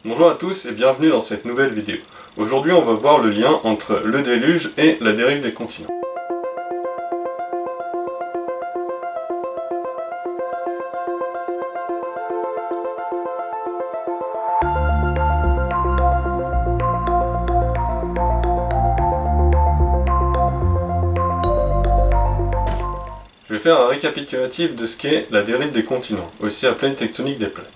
Bonjour à tous et bienvenue dans cette nouvelle vidéo. Aujourd'hui on va voir le lien entre le déluge et la dérive des continents. Je vais faire un récapitulatif de ce qu'est la dérive des continents, aussi appelée tectonique des plaques.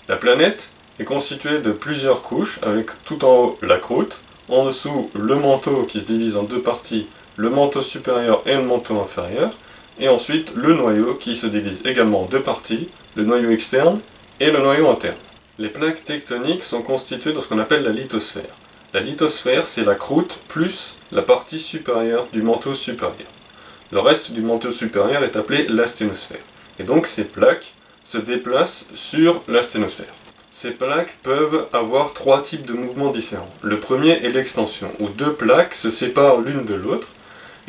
La planète est constituée de plusieurs couches, avec tout en haut la croûte, en dessous le manteau qui se divise en deux parties, le manteau supérieur et le manteau inférieur, et ensuite le noyau qui se divise également en deux parties, le noyau externe et le noyau interne. Les plaques tectoniques sont constituées de ce qu'on appelle la lithosphère. La lithosphère, c'est la croûte plus la partie supérieure du manteau supérieur. Le reste du manteau supérieur est appelé l'asténosphère. Et donc ces plaques se déplacent sur l'asténosphère. Ces plaques peuvent avoir trois types de mouvements différents. Le premier est l'extension, où deux plaques se séparent l'une de l'autre,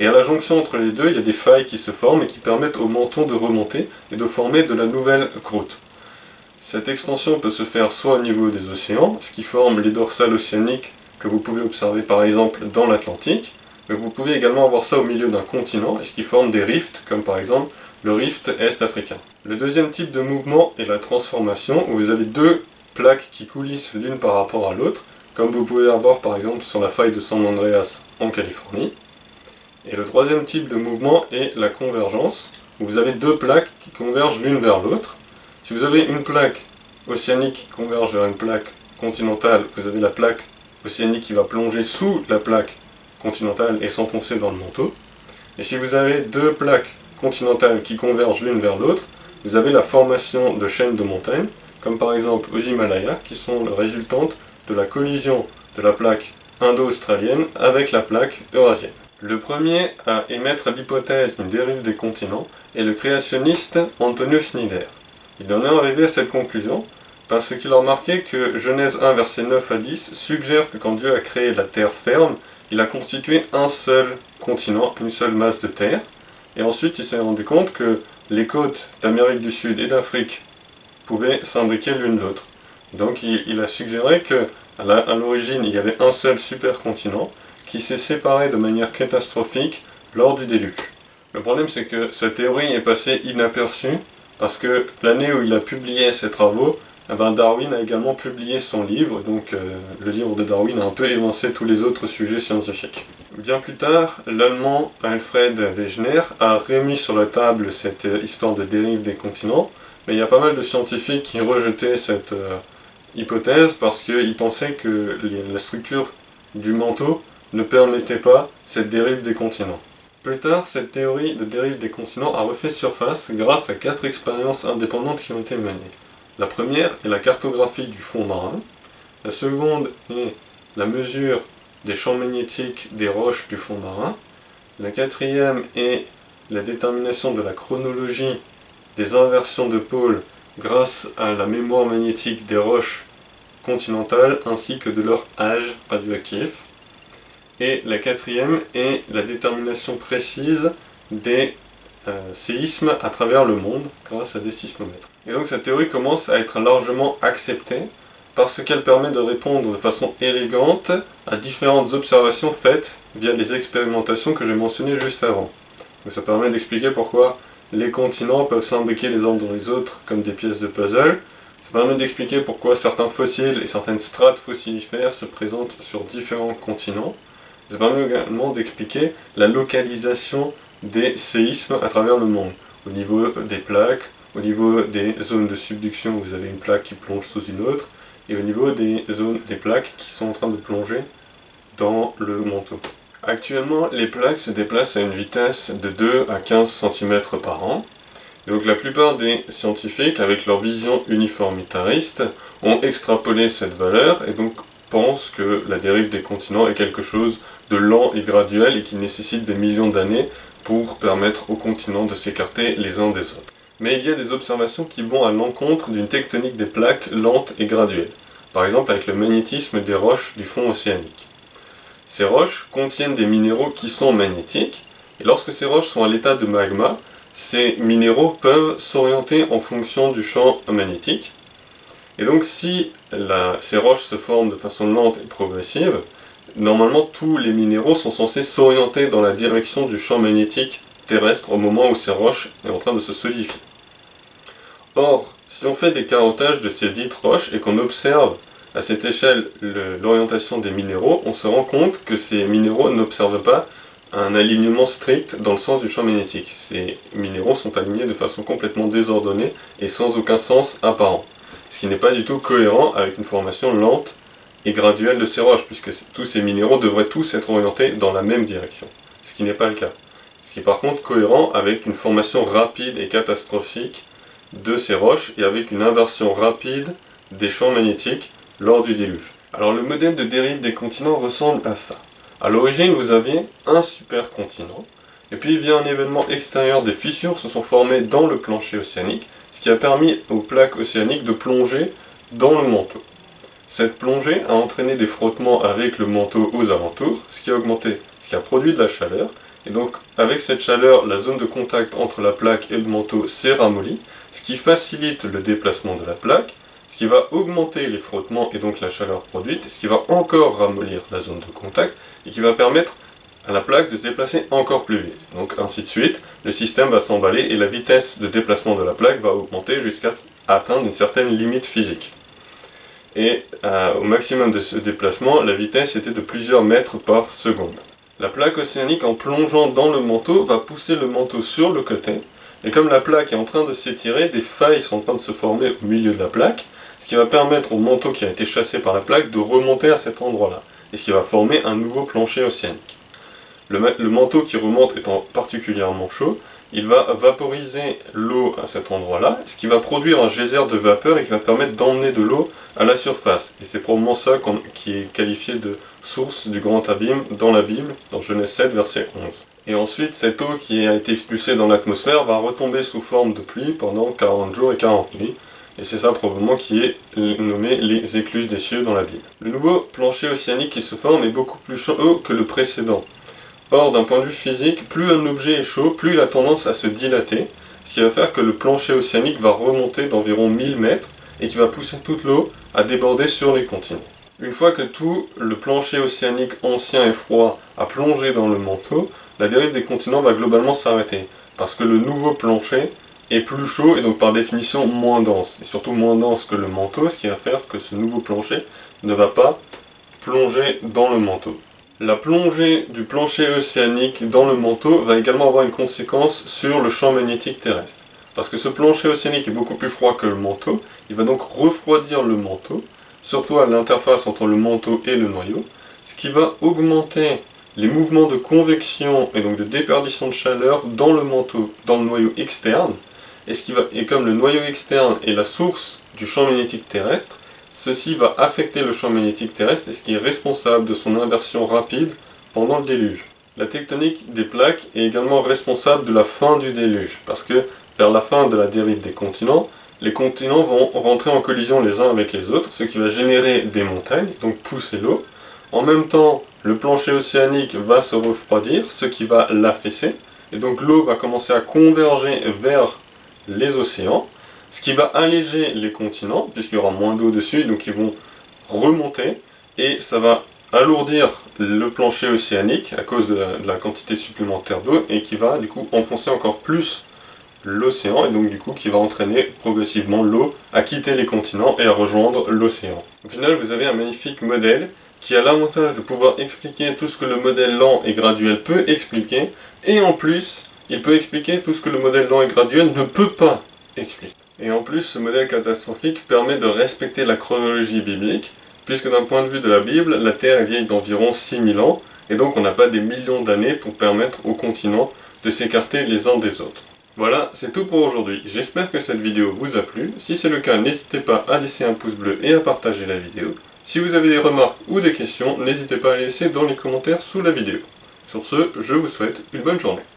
et à la jonction entre les deux, il y a des failles qui se forment et qui permettent au menton de remonter et de former de la nouvelle croûte. Cette extension peut se faire soit au niveau des océans, ce qui forme les dorsales océaniques que vous pouvez observer par exemple dans l'Atlantique, mais vous pouvez également avoir ça au milieu d'un continent, ce qui forme des rifts, comme par exemple le rift est-africain. Le deuxième type de mouvement est la transformation, où vous avez deux plaques qui coulissent l'une par rapport à l'autre, comme vous pouvez avoir par exemple sur la faille de San Andreas en Californie. Et le troisième type de mouvement est la convergence, où vous avez deux plaques qui convergent l'une vers l'autre. Si vous avez une plaque océanique qui converge vers une plaque continentale, vous avez la plaque océanique qui va plonger sous la plaque continentale et s'enfoncer dans le manteau. Et si vous avez deux plaques continentales qui convergent l'une vers l'autre, vous avez la formation de chaînes de montagnes, comme par exemple aux Himalayas, qui sont résultantes de la collision de la plaque indo-australienne avec la plaque eurasienne. Le premier à émettre l'hypothèse d'une dérive des continents est le créationniste Antonius Snyder. Il en est arrivé à cette conclusion parce qu'il a remarqué que Genèse 1, versets 9 à 10 suggère que quand Dieu a créé la terre ferme, il a constitué un seul continent, une seule masse de terre, et ensuite il s'est rendu compte que les côtes d'Amérique du Sud et d'Afrique pouvaient s'imbriquer l'une l'autre. Donc il a suggéré que à l'origine il y avait un seul supercontinent qui s'est séparé de manière catastrophique lors du déluge. Le problème c'est que sa théorie est passée inaperçue parce que l'année où il a publié ses travaux, Darwin a également publié son livre, donc le livre de Darwin a un peu évincé tous les autres sujets scientifiques. Bien plus tard, l'allemand Alfred Wegener a remis sur la table cette histoire de dérive des continents, mais il y a pas mal de scientifiques qui rejetaient cette hypothèse parce qu'ils pensaient que la structure du manteau ne permettait pas cette dérive des continents. Plus tard, cette théorie de dérive des continents a refait surface grâce à 4 expériences indépendantes qui ont été menées. La première est la cartographie du fond marin, la seconde est la mesure des champs magnétiques des roches du fond marin, la quatrième est la détermination de la chronologie des inversions de pôle grâce à la mémoire magnétique des roches continentales ainsi que de leur âge radioactif, et la quatrième est la détermination précise des séismes à travers le monde grâce à des sismomètres. Et donc cette théorie commence à être largement acceptée parce qu'elle permet de répondre de façon élégante à différentes observations faites via les expérimentations que j'ai mentionnées juste avant. Donc ça permet d'expliquer pourquoi les continents peuvent s'imbriquer les uns dans les autres comme des pièces de puzzle. Ça permet d'expliquer pourquoi certains fossiles et certaines strates fossilifères se présentent sur différents continents. Ça permet également d'expliquer la localisation des séismes à travers le monde, au niveau des plaques, au niveau des zones de subduction où vous avez une plaque qui plonge sous une autre, et au niveau des zones des plaques qui sont en train de plonger dans le manteau. Actuellement, les plaques se déplacent à une vitesse de 2 à 15 cm par an, et donc la plupart des scientifiques, avec leur vision uniformitariste, ont extrapolé cette valeur, et donc pensent que la dérive des continents est quelque chose de lent et graduel et qui nécessite des millions d'années pour permettre aux continents de s'écarter les uns des autres. Mais il y a des observations qui vont à l'encontre d'une tectonique des plaques lente et graduelle, par exemple avec le magnétisme des roches du fond océanique. Ces roches contiennent des minéraux qui sont magnétiques, et lorsque ces roches sont à l'état de magma, ces minéraux peuvent s'orienter en fonction du champ magnétique, Et donc si ces roches se forment de façon lente et progressive, normalement tous les minéraux sont censés s'orienter dans la direction du champ magnétique terrestre au moment où ces roches est en train de se solidifier. Or, si on fait des carottages de ces dites roches et qu'on observe à cette échelle l'orientation des minéraux, on se rend compte que ces minéraux n'observent pas un alignement strict dans le sens du champ magnétique. Ces minéraux sont alignés de façon complètement désordonnée et sans aucun sens apparent, ce qui n'est pas du tout cohérent avec une formation lente et graduelle de ces roches, puisque tous ces minéraux devraient tous être orientés dans la même direction, ce qui n'est pas le cas. Ce qui est par contre cohérent avec une formation rapide et catastrophique de ces roches et avec une inversion rapide des champs magnétiques lors du déluge. Alors le modèle de dérive des continents ressemble à ça. À l'origine, vous aviez un supercontinent, et puis via un événement extérieur, des fissures se sont formées dans le plancher océanique, ce qui a permis aux plaques océaniques de plonger dans le manteau. Cette plongée a entraîné des frottements avec le manteau aux alentours, ce qui a produit de la chaleur, et donc avec cette chaleur, la zone de contact entre la plaque et le manteau s'est ramollie, ce qui facilite le déplacement de la plaque, ce qui va augmenter les frottements et donc la chaleur produite, ce qui va encore ramollir la zone de contact, et qui va permettre à la plaque de se déplacer encore plus vite. Donc ainsi de suite, le système va s'emballer et la vitesse de déplacement de la plaque va augmenter jusqu'à atteindre une certaine limite physique. Et au maximum de ce déplacement, la vitesse était de plusieurs mètres par seconde. La plaque océanique, en plongeant dans le manteau, va pousser le manteau sur le côté, et comme la plaque est en train de s'étirer, des failles sont en train de se former au milieu de la plaque, ce qui va permettre au manteau qui a été chassé par la plaque de remonter à cet endroit-là, et ce qui va former un nouveau plancher océanique. Le manteau qui remonte étant particulièrement chaud, il va vaporiser l'eau à cet endroit-là, ce qui va produire un geyser de vapeur et qui va permettre d'emmener de l'eau à la surface. Et c'est probablement ça qui est qualifié de source du grand abîme dans la Bible, dans Genèse 7, verset 11. Et ensuite, cette eau qui a été expulsée dans l'atmosphère va retomber sous forme de pluie pendant 40 jours et 40 nuits. Et c'est ça probablement qui est nommé les écluses des cieux dans la Bible. Le nouveau plancher océanique qui se forme est beaucoup plus chaud que le précédent. Or, d'un point de vue physique, plus un objet est chaud, plus il a tendance à se dilater, ce qui va faire que le plancher océanique va remonter d'environ 1000 mètres et qui va pousser toute l'eau à déborder sur les continents. Une fois que tout le plancher océanique ancien et froid a plongé dans le manteau, la dérive des continents va globalement s'arrêter, parce que le nouveau plancher est plus chaud et donc par définition moins dense, et surtout moins dense que le manteau, ce qui va faire que ce nouveau plancher ne va pas plonger dans le manteau. La plongée du plancher océanique dans le manteau va également avoir une conséquence sur le champ magnétique terrestre. Parce que ce plancher océanique est beaucoup plus froid que le manteau, il va donc refroidir le manteau, surtout à l'interface entre le manteau et le noyau, ce qui va augmenter les mouvements de convection et donc de déperdition de chaleur dans le manteau, dans le noyau externe, et comme le noyau externe est la source du champ magnétique terrestre, ceci va affecter le champ magnétique terrestre et ce qui est responsable de son inversion rapide pendant le déluge. La tectonique des plaques est également responsable de la fin du déluge, parce que vers la fin de la dérive des continents, les continents vont rentrer en collision les uns avec les autres, ce qui va générer des montagnes, donc pousser l'eau. En même temps, le plancher océanique va se refroidir, ce qui va l'affaisser, et donc l'eau va commencer à converger vers les océans, ce qui va alléger les continents, puisqu'il y aura moins d'eau dessus, donc ils vont remonter, et ça va alourdir le plancher océanique à cause de la quantité supplémentaire d'eau, et qui va du coup enfoncer encore plus l'océan, et donc du coup qui va entraîner progressivement l'eau à quitter les continents et à rejoindre l'océan. Au final, vous avez un magnifique modèle qui a l'avantage de pouvoir expliquer tout ce que le modèle lent et graduel peut expliquer, et en plus, il peut expliquer tout ce que le modèle lent et graduel ne peut pas expliquer. Et en plus, ce modèle catastrophique permet de respecter la chronologie biblique, puisque d'un point de vue de la Bible, la Terre est vieille d'environ 6000 ans, et donc on n'a pas des millions d'années pour permettre aux continents de s'écarter les uns des autres. Voilà, c'est tout pour aujourd'hui. J'espère que cette vidéo vous a plu. Si c'est le cas, n'hésitez pas à laisser un pouce bleu et à partager la vidéo. Si vous avez des remarques ou des questions, n'hésitez pas à les laisser dans les commentaires sous la vidéo. Sur ce, je vous souhaite une bonne journée.